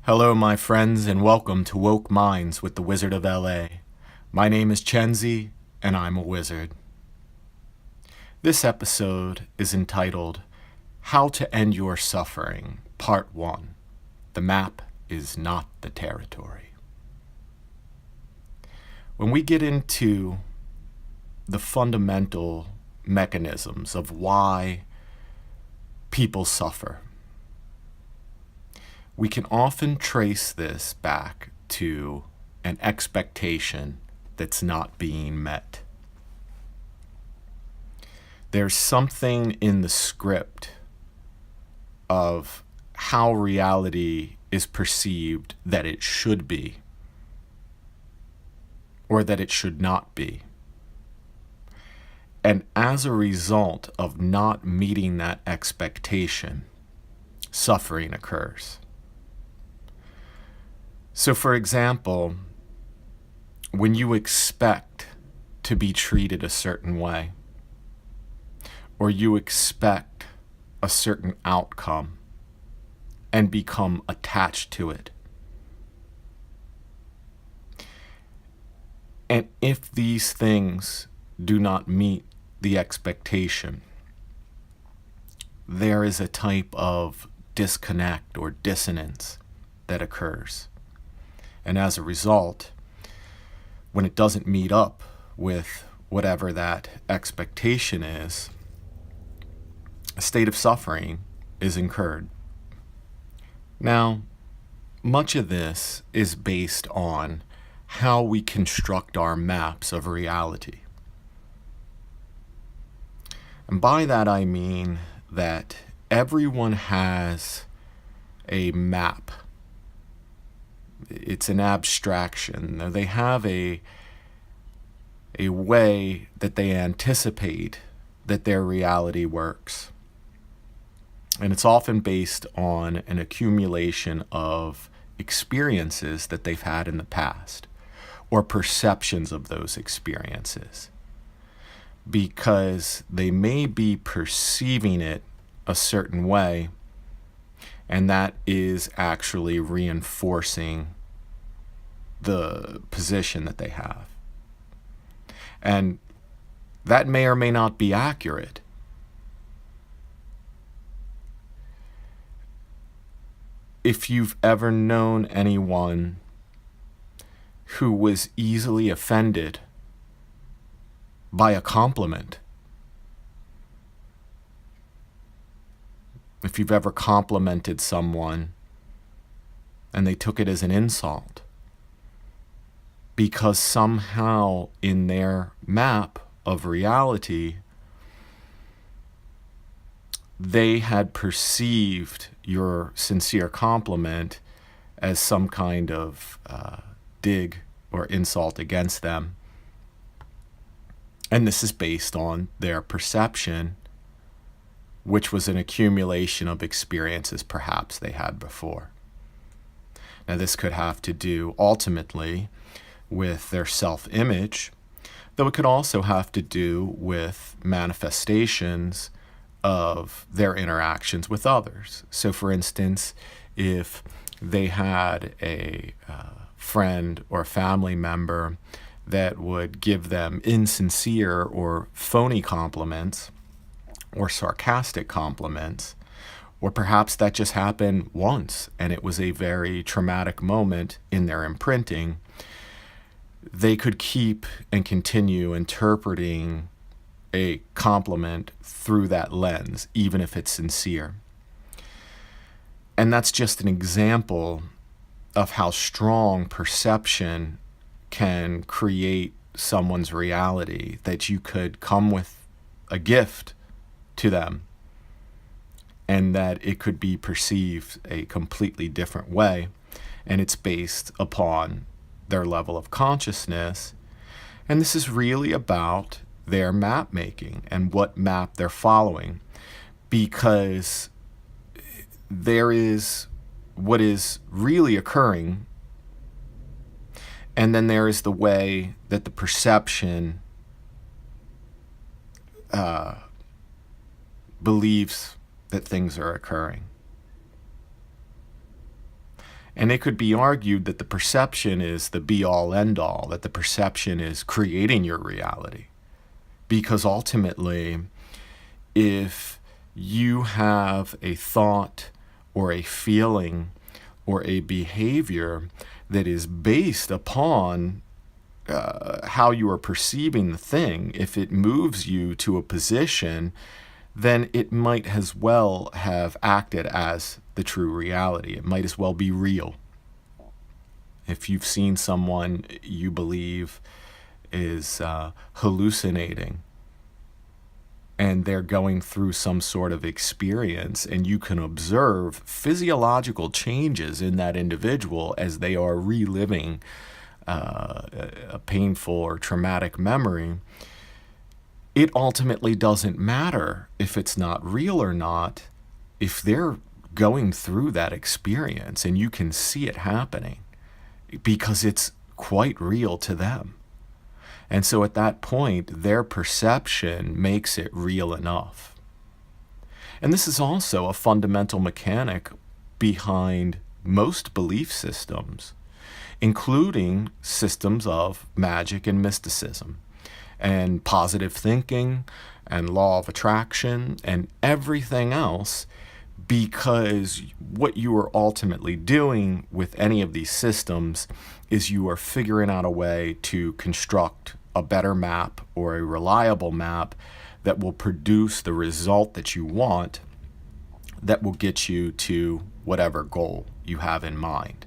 Hello, my friends, and welcome to Woke Minds with the Wizard of LA. My name is Cenzi, and I'm a wizard. This episode is entitled How to End Your Suffering, Part 1. The map is not the territory. When we get into the fundamental mechanisms of why people suffer, we can often trace this back to an expectation that's not being met. There's something in the script of how reality is perceived that it should be, or that it should not be. And as a result of not meeting that expectation, suffering occurs. So, for example, when you expect to be treated a certain way, or you expect a certain outcome and become attached to it, and if these things do not meet the expectation, there is a type of disconnect or dissonance that occurs. And as a result, when it doesn't meet up with whatever that expectation is, a state of suffering is incurred. Now, much of this is based on how we construct our maps of reality. And by that I mean that everyone has a map. It's an abstraction. They have a way that they anticipate that their reality works. And it's often based on an accumulation of experiences that they've had in the past, or perceptions of those experiences, because they may be perceiving it a certain way, and that is actually reinforcing the position that they have. And that may or may not be accurate. If you've ever known anyone who was easily offended by a compliment, if you've ever complimented someone and they took it as an insult, because somehow in their map of reality, they had perceived your sincere compliment as some kind of dig or insult against them. And this is based on their perception, which was an accumulation of experiences perhaps they had before. Now, this could have to do ultimately with their self-image, though it could also have to do with manifestations of their interactions with others. So, for instance, if they had a friend or family member that would give them insincere or phony compliments, or sarcastic compliments, or perhaps that just happened once and it was a very traumatic moment in their imprinting, they could keep and continue interpreting a compliment through that lens, even if it's sincere. And that's just an example of how strong perception can create someone's reality, that you could come with a gift to them and that it could be perceived a completely different way, and it's based upon their level of consciousness. And this is really about their map making and what map they're following, because there is what is really occurring, and then there is the way that the perception believes that things are occurring. And it could be argued that the perception is the be-all, end-all, that the perception is creating your reality. Because ultimately, if you have a thought or a feeling or a behavior that is based upon how you are perceiving the thing, if it moves you to a position, then it might as well have acted as the true reality. It might as well be real. If you've seen someone you believe is hallucinating, and they're going through some sort of experience, and you can observe physiological changes in that individual as they are reliving a painful or traumatic memory, it ultimately doesn't matter if it's not real or not, if they're going through that experience and you can see it happening, because it's quite real to them. And so at that point, their perception makes it real enough. And this is also a fundamental mechanic behind most belief systems, including systems of magic and mysticism, and positive thinking, and law of attraction, and everything else, because what you are ultimately doing with any of these systems is you are figuring out a way to construct a better map or a reliable map that will produce the result that you want, that will get you to whatever goal you have in mind.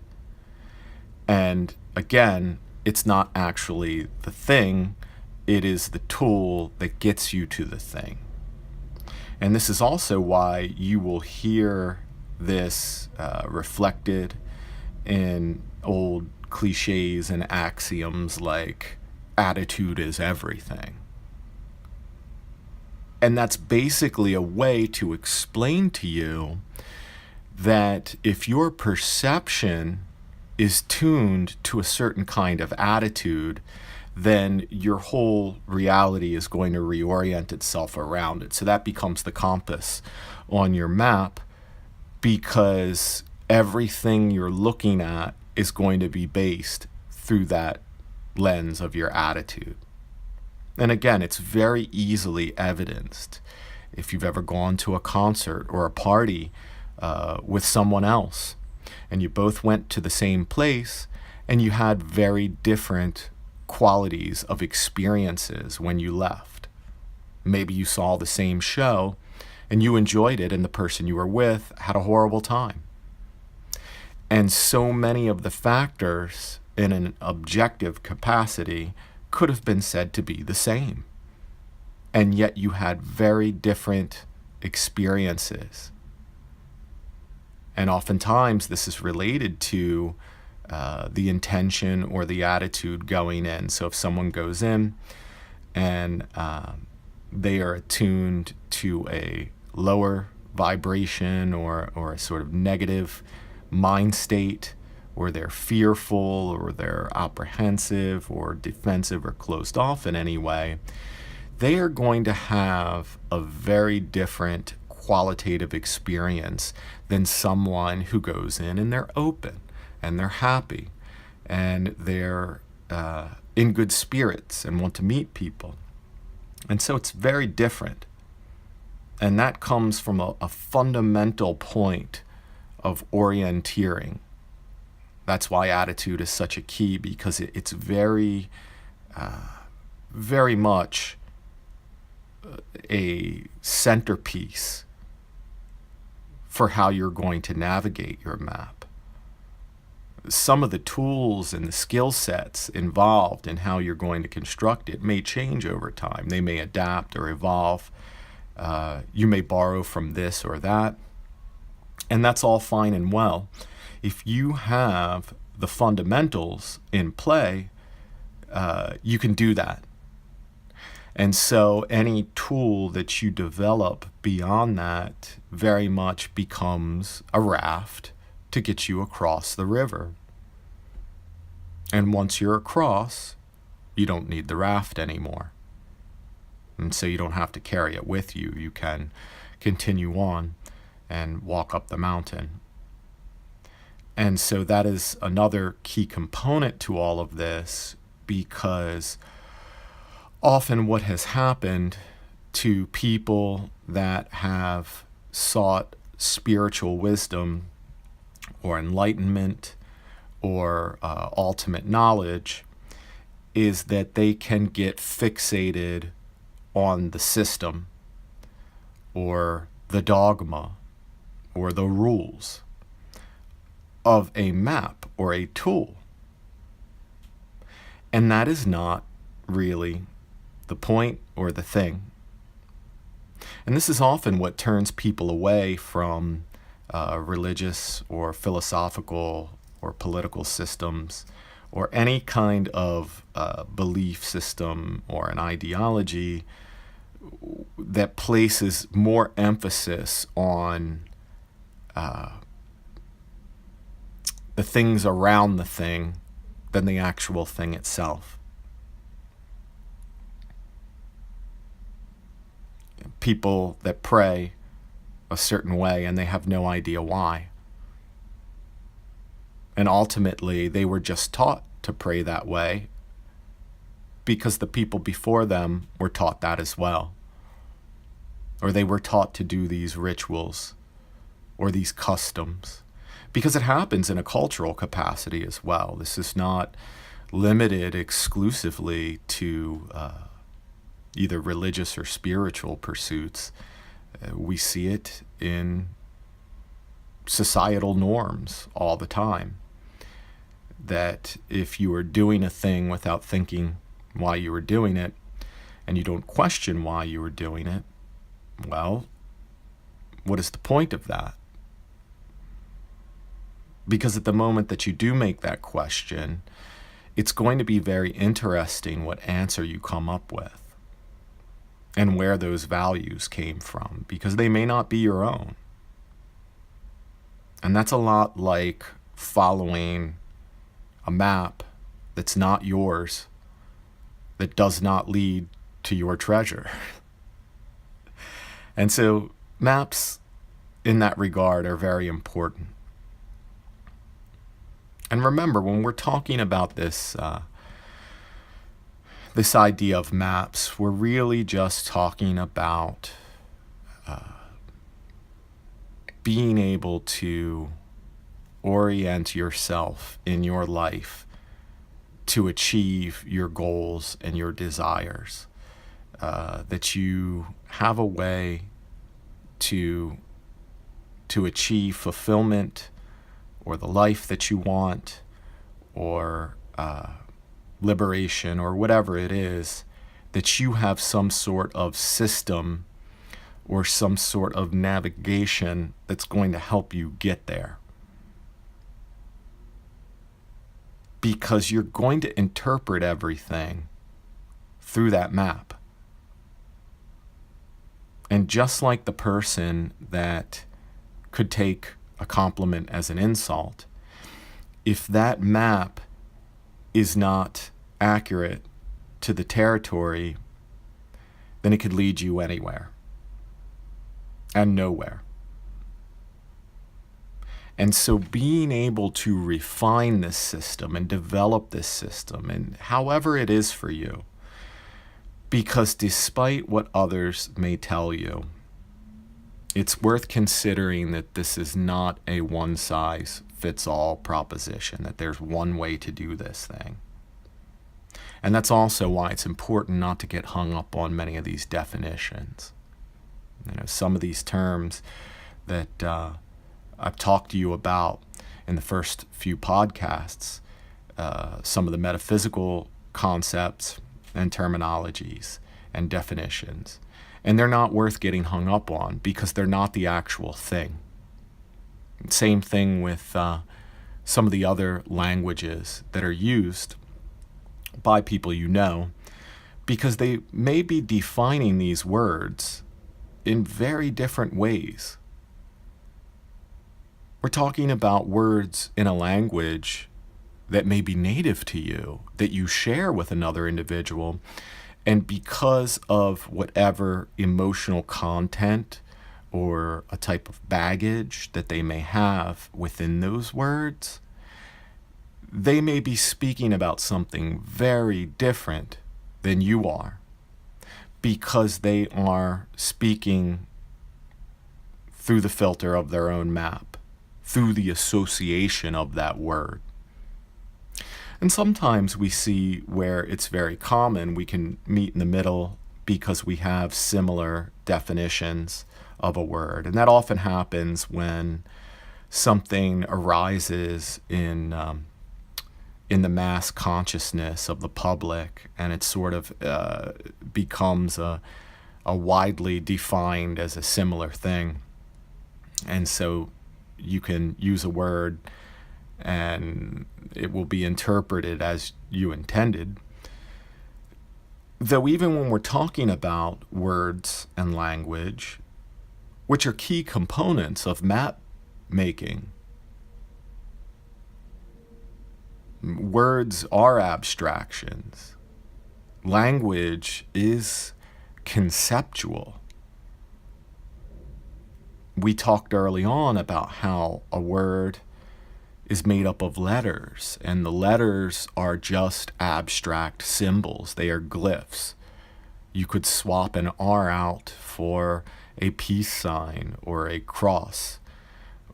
And again, it's not actually the thing, it is the tool that gets you to the thing. And this is also why you will hear this reflected in old cliches and axioms like attitude is everything. And that's basically a way to explain to you that if your perception is tuned to a certain kind of attitude, then your whole reality is going to reorient itself around it. So that becomes the compass on your map, because everything you're looking at is going to be based through that lens of your attitude. And again, it's very easily evidenced. If you've ever gone to a concert or a party with someone else, and you both went to the same place, and you had very different qualities of experiences when you left. Maybe you saw the same show, and you enjoyed it, and the person you were with had a horrible time. And so many of the factors in an objective capacity could have been said to be the same. And yet you had very different experiences. And oftentimes this is related to the intention or the attitude going in. So if someone goes in and they are attuned to a lower vibration or a sort of negative mind state, or they're fearful, or they're apprehensive, or defensive, or closed off in any way, they are going to have a very different qualitative experience than someone who goes in and they're open, and they're happy, and they're in good spirits and want to meet people. And so it's very different. And that comes from a fundamental point of orienteering. That's why attitude is such a key, because it's very, very much a centerpiece for how you're going to navigate your map. Some of the tools and the skill sets involved in how you're going to construct it may change over time. They may adapt or evolve. You may borrow from this or that. And that's all fine and well. If you have the fundamentals in play, you can do that. And so any tool that you develop beyond that very much becomes a raft to get you across the river. And once you're across, you don't need the raft anymore. And so you don't have to carry it with you. You can continue on and walk up the mountain. And so that is another key component to all of this, because often what has happened to people that have sought spiritual wisdom or enlightenment or ultimate knowledge is that they can get fixated on the system or the dogma or the rules of a map or a tool. And that is not really the point or the thing. And this is often what turns people away from religious or philosophical or political systems or any kind of belief system or an ideology that places more emphasis on the things around the thing than the actual thing itself. People that pray a certain way and they have no idea why. And ultimately, they were just taught to pray that way because the people before them were taught that as well. Or they were taught to do these rituals or these customs, because it happens in a cultural capacity as well. This is not limited exclusively to either religious or spiritual pursuits. We see it in societal norms all the time, that if you are doing a thing without thinking why you were doing it, and you don't question why you were doing it, well, what is the point of that? Because at the moment that you do make that question, it's going to be very interesting what answer you come up with and where those values came from, because they may not be your own. And that's a lot like following a map that's not yours, that does not lead to your treasure. And so maps in that regard are very important. And remember, when we're talking about this this idea of maps, we're really just talking about being able to orient yourself in your life to achieve your goals and your desires. That you have a way to achieve fulfillment or the life that you want, or liberation, or whatever it is, that you have some sort of system or some sort of navigation that's going to help you get there. Because you're going to interpret everything through that map. And just like the person that could take a compliment as an insult, if that map is not accurate to the territory, then it could lead you anywhere and nowhere. And so being able to refine this system and develop this system, and however it is for you, because despite what others may tell you, it's worth considering that this is not a one-size-fits-all proposition, that there's one way to do this thing. And that's also why it's important not to get hung up on many of these definitions. You know, some of these terms that I've talked to you about in the first few podcasts, some of the metaphysical concepts and terminologies and definitions. And they're not worth getting hung up on because they're not the actual thing. Same thing with some of the other languages that are used by people you know, because they may be defining these words in very different ways. We're talking about words in a language that may be native to you, that you share with another individual, and because of whatever emotional content or a type of baggage that they may have within those words, they may be speaking about something very different than you are, because they are speaking through the filter of their own map, through the association of that word. And sometimes we see where it's very common we can meet in the middle because we have similar definitions of a word. And that often happens when something arises in the mass consciousness of the public, and it sort of becomes a widely defined as a similar thing. And so you can use a word and it will be interpreted as you intended. Though even when we're talking about words and language, which are key components of map making, words are abstractions. Language is conceptual. We talked early on about how a word is made up of letters, and the letters are just abstract symbols. They are glyphs. You could swap an R out for a peace sign or a cross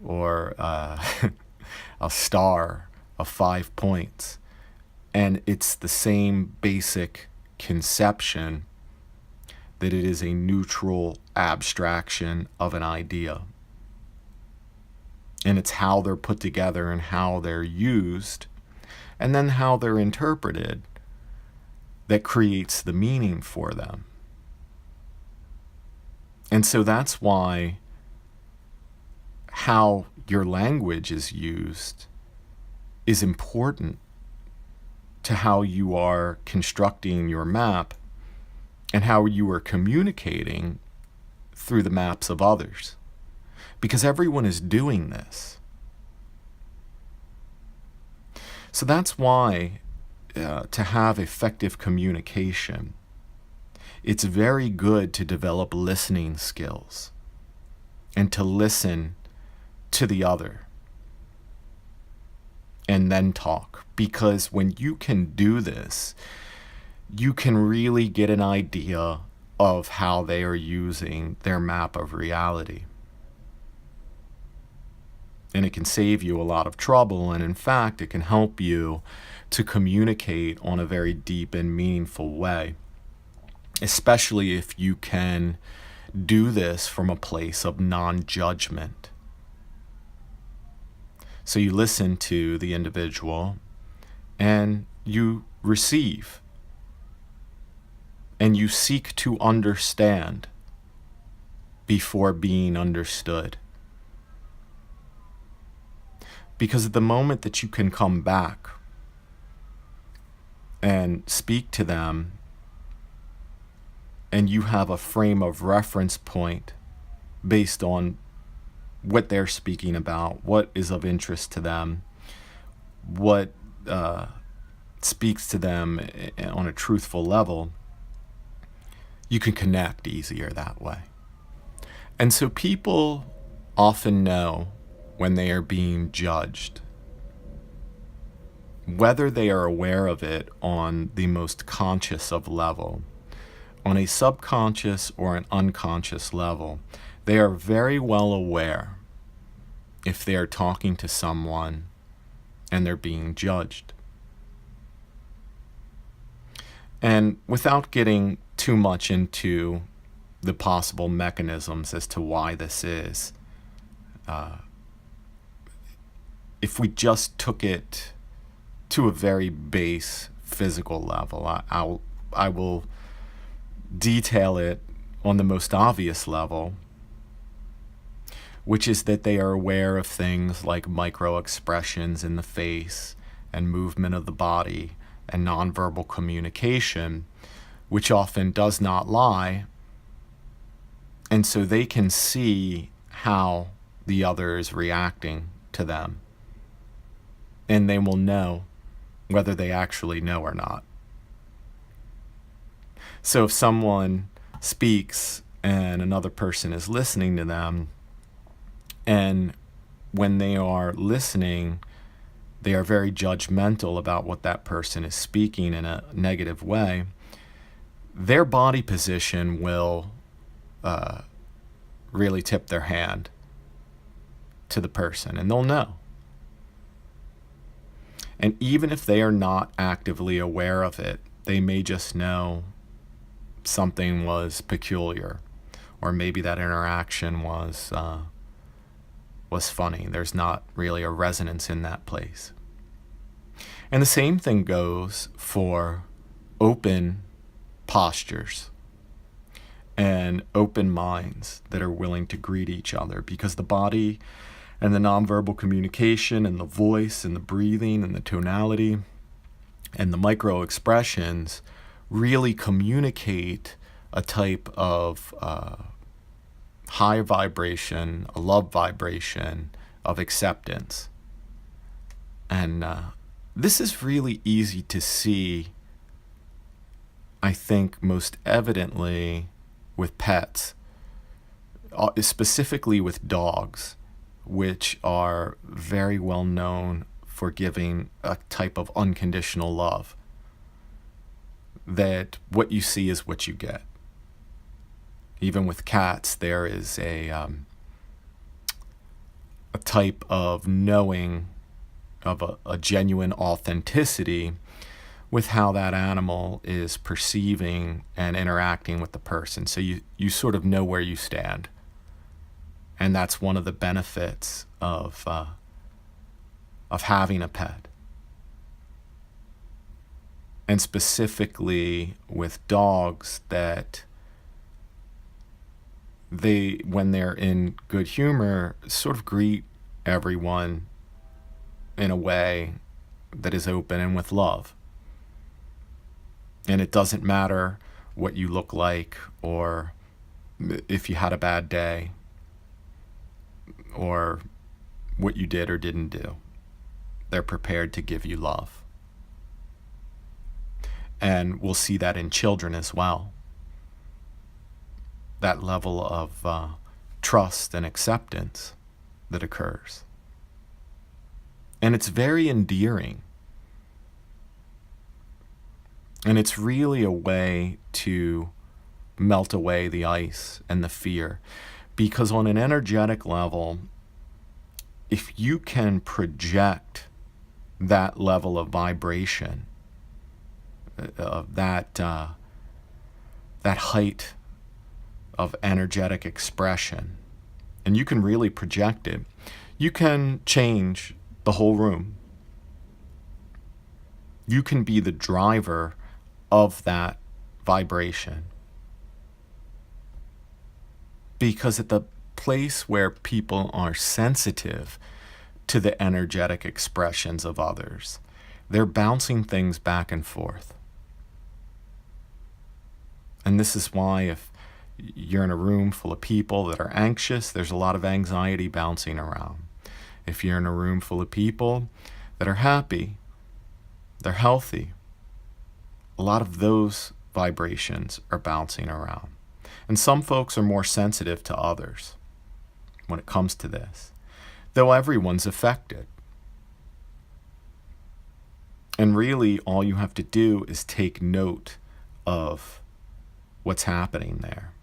or a star of 5 points. And it's the same basic conception that it is a neutral abstraction of an idea. And it's how they're put together and how they're used, and then how they're interpreted, that creates the meaning for them. And so that's why how your language is used is important to how you are constructing your map and how you are communicating through the maps of others. Because everyone is doing this. So that's why to have effective communication, it's very good to develop listening skills and to listen to the other and then talk. Because when you can do this, you can really get an idea of how they are using their map of reality. And it can save you a lot of trouble, and in fact, it can help you to communicate on a very deep and meaningful way, especially if you can do this from a place of non-judgment. So you listen to the individual and you receive, and you seek to understand before being understood. Because at the moment that you can come back and speak to them, and you have a frame of reference point based on what they're speaking about, what is of interest to them, what speaks to them on a truthful level, you can connect easier that way. And so people often know when they are being judged, whether they are aware of it on the most conscious of level, on a subconscious or an unconscious level. They are very well aware if they are talking to someone and they're being judged. And without getting too much into the possible mechanisms as to why this is, if we just took it to a very base physical level, I will detail it on the most obvious level, which is that they are aware of things like micro expressions in the face and movement of the body and nonverbal communication, which often does not lie. And so they can see how the other is reacting to them. And they will know whether they actually know or not. So if someone speaks and another person is listening to them, and when they are listening, they are very judgmental about what that person is speaking in a negative way, their body position will really tip their hand to the person, and they'll know. And even if they are not actively aware of it, they may just know something was peculiar, or maybe that interaction was funny. There's not really a resonance in that place. And the same thing goes for open postures and open minds that are willing to greet each other, because the body and the nonverbal communication and the voice and the breathing and the tonality and the micro expressions really communicate a type of high vibration, a love vibration of acceptance. And this is really easy to see, I think, most evidently with pets, specifically with dogs, which are very well known for giving a type of unconditional love. That what you see is what you get. Even with cats, there is a type of knowing of a genuine authenticity with how that animal is perceiving and interacting with the person. So you sort of know where you stand. And that's one of the benefits of having a pet. And specifically with dogs, that they, when they're in good humor, sort of greet everyone in a way that is open and with love. And it doesn't matter what you look like, or if you had a bad day, or what you did or didn't do. They're prepared to give you love. And we'll see that in children as well. That level of trust and acceptance that occurs. And it's very endearing. And it's really a way to melt away the ice and the fear. Because on an energetic level, if you can project that level of vibration, that height of energetic expression, and you can really project it, you can change the whole room. You can be the driver of that vibration. Because at the place where people are sensitive to the energetic expressions of others, they're bouncing things back and forth. And this is why if you're in a room full of people that are anxious, there's a lot of anxiety bouncing around. If you're in a room full of people that are happy, they're healthy, a lot of those vibrations are bouncing around. And some folks are more sensitive to others when it comes to this, though everyone's affected. And really, all you have to do is take note of what's happening there.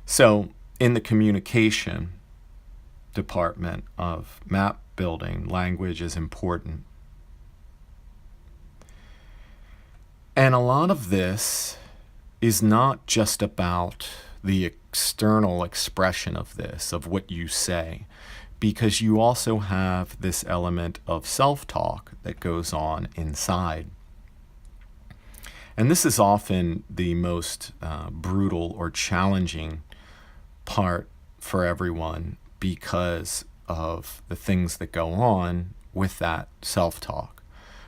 So, in the communication department of map building, language is important. And a lot of this is not just about the external expression of this, of what you say, because you also have this element of self-talk that goes on inside. And this is often the most brutal or challenging part for everyone, because of the things that go on with that self-talk,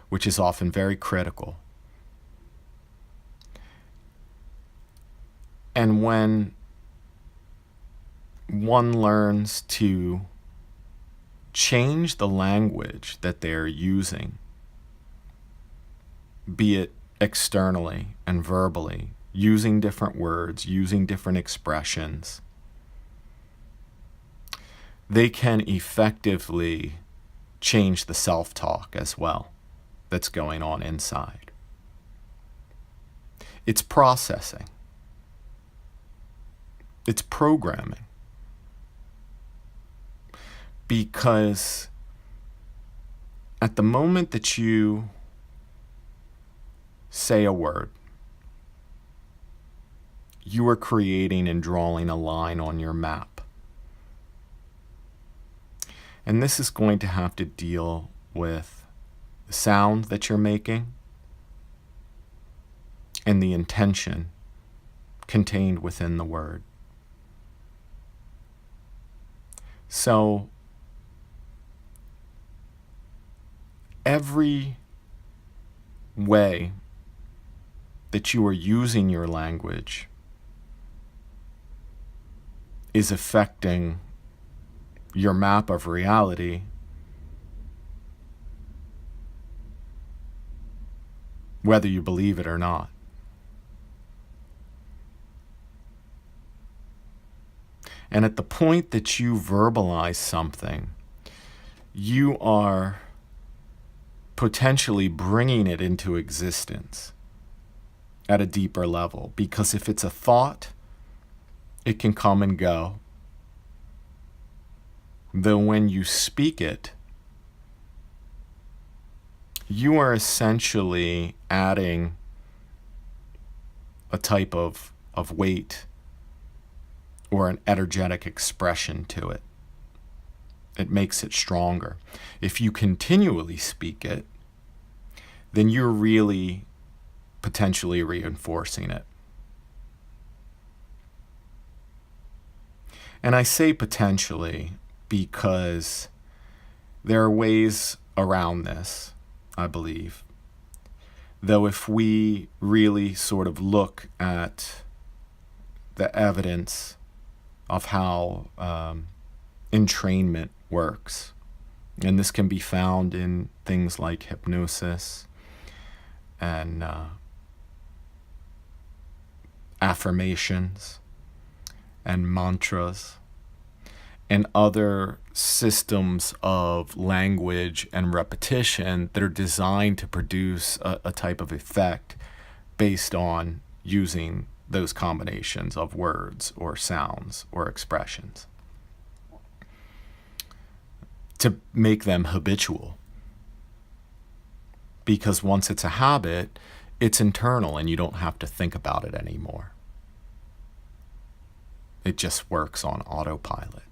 which is often very critical. And when one learns to change the language that they're using, be it externally and verbally, using different words, using different expressions, they can effectively change the self-talk as well that's going on inside. It's processing. It's programming. Because at the moment that you say a word, you are creating and drawing a line on your map. And this is going to have to deal with the sound that you're making and the intention contained within the word. So, every way that you are using your language is affecting your map of reality, whether you believe it or not. And at the point that you verbalize something, you are potentially bringing it into existence at a deeper level. Because if it's a thought, it can come and go. Though when you speak it, you are essentially adding a type of weight or an energetic expression to it. It makes it stronger. If you continually speak it, then you're really potentially reinforcing it. And I say potentially because there are ways around this, I believe. Though if we really sort of look at the evidence of how entrainment works, and this can be found in things like hypnosis and affirmations and mantras and other systems of language and repetition that are designed to produce a type of effect based on using those combinations of words or sounds or expressions to make them habitual. Because once it's a habit, it's internal and you don't have to think about it anymore. It just works on autopilot.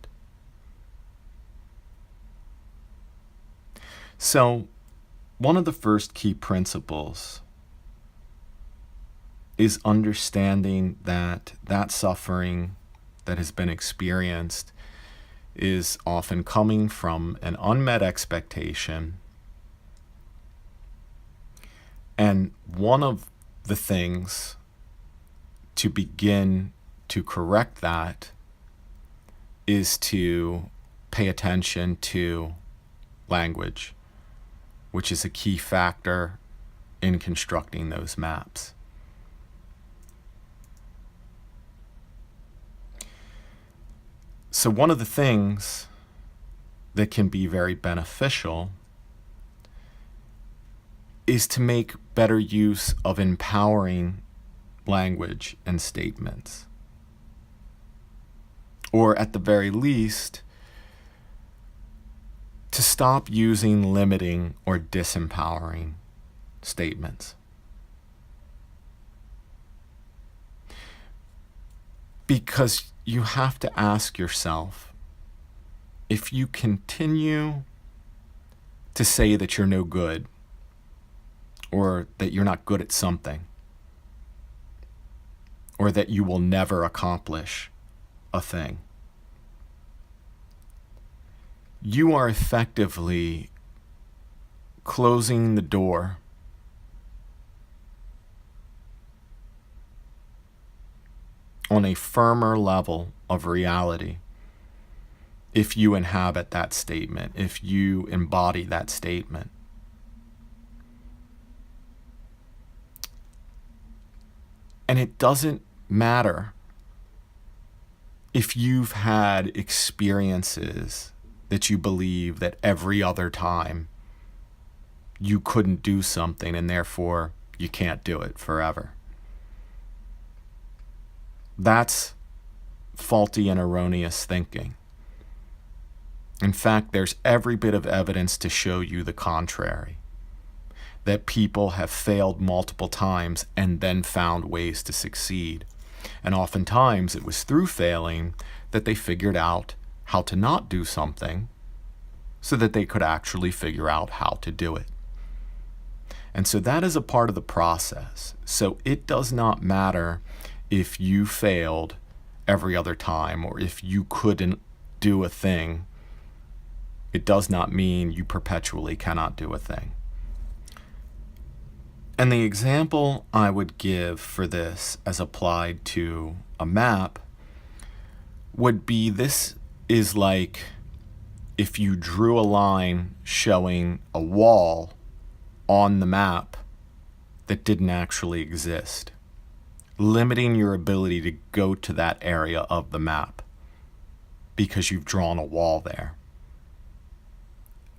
So, one of the first key principles is understanding that suffering that has been experienced is often coming from an unmet expectation. And one of the things to begin to correct that is to pay attention to language, which is a key factor in constructing those maps. So one of the things that can be very beneficial is to make better use of empowering language and statements. Or at the very least, to stop using limiting or disempowering statements. Because you have to ask yourself, if you continue to say that you're no good, or that you're not good at something, or that you will never accomplish a thing, you are effectively closing the door on a firmer level of reality if you inhabit that statement, if you embody that statement. And it doesn't matter if you've had experiences that you believe that every other time you couldn't do something and therefore you can't do it forever. That's faulty and erroneous thinking. In fact, there's every bit of evidence to show you the contrary, that people have failed multiple times and then found ways to succeed. And oftentimes it was through failing that they figured out how to not do something so that they could actually figure out how to do it. And so that is a part of the process. So it does not matter if you failed every other time or if you couldn't do a thing. It does not mean you perpetually cannot do a thing. And the example I would give for this as applied to a map would be, this is like if you drew a line showing a wall on the map that didn't actually exist, limiting your ability to go to that area of the map because you've drawn a wall there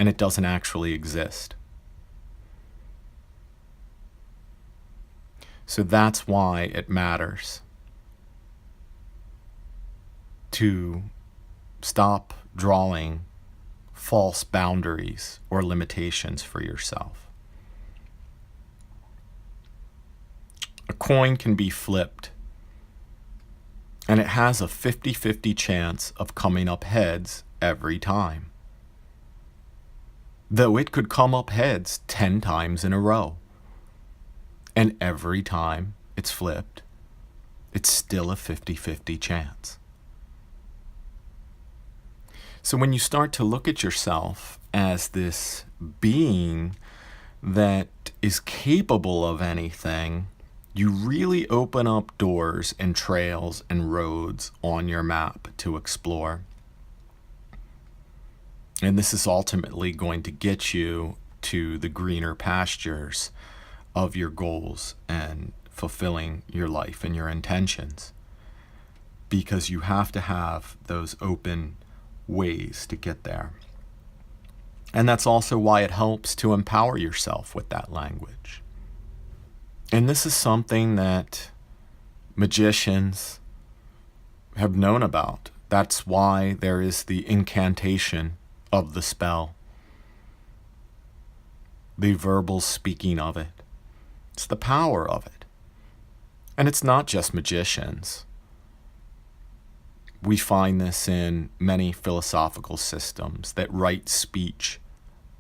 and it doesn't actually exist. So that's why it matters to stop drawing false boundaries or limitations for yourself. A coin can be flipped, and it has a 50-50 chance of coming up heads every time, though it could come up heads 10 times in a row. And every time it's flipped, it's still a 50-50 chance. So when you start to look at yourself as this being that is capable of anything, you really open up doors and trails and roads on your map to explore. And this is ultimately going to get you to the greener pastures of your goals and fulfilling your life and your intentions, because you have to have those open ways to get there. And that's also why it helps to empower yourself with that language. And this is something that magicians have known about. That's why there is the incantation of the spell, the verbal speaking of it. It's the power of it. And it's not just magicians. We find this in many philosophical systems, that right speech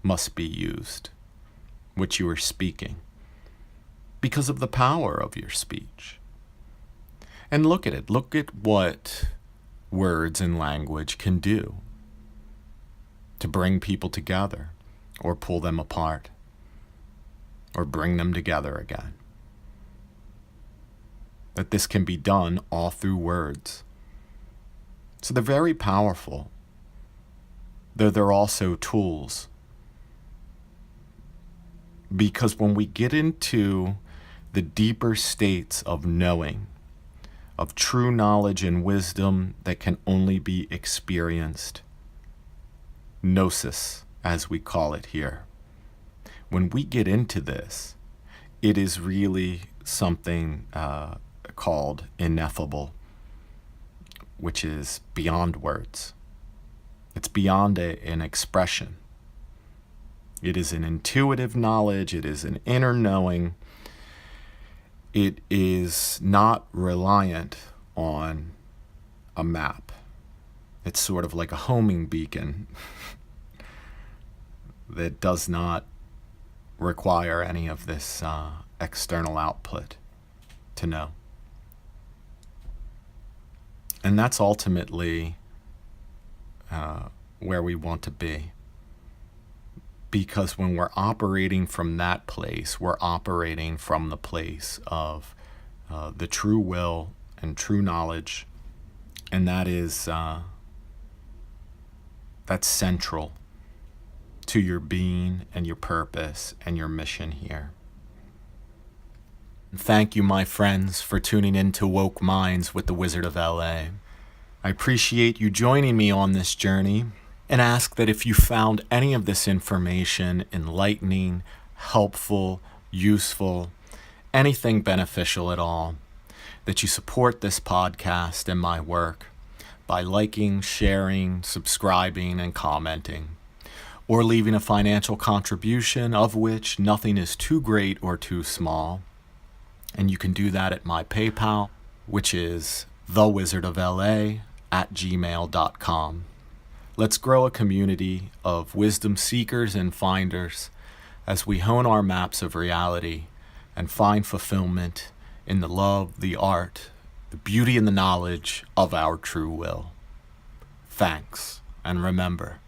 must be used, which you are speaking, because of the power of your speech. And look at it. Look at what words and language can do to bring people together or pull them apart, or bring them together again. That this can be done all through words. So they're very powerful, though they're also tools. Because when we get into the deeper states of knowing, of true knowledge and wisdom that can only be experienced, gnosis, as we call it here, when we get into this, it is really something called ineffable, which is beyond words. It's beyond an expression. It is an intuitive knowledge. It is an inner knowing. It is not reliant on a map. It's sort of like a homing beacon that does not require any of this external output to know. And that's ultimately where we want to be. Because when we're operating from that place, we're operating from the place of the true will and true knowledge. And that is, that's central to your being and your purpose and your mission here. Thank you, my friends, for tuning in to Woke Minds with the Wizard of LA. I appreciate you joining me on this journey and ask that if you found any of this information enlightening, helpful, useful, anything beneficial at all, that you support this podcast and my work by liking, sharing, subscribing, and commenting, or leaving a financial contribution, of which nothing is too great or too small. And you can do that at my PayPal, which is thewizardofla@gmail.com. Let's grow a community of wisdom seekers and finders as we hone our maps of reality and find fulfillment in the love, the art, the beauty, and the knowledge of our true will. Thanks, and remember,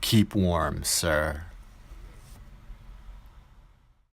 keep warm, sir.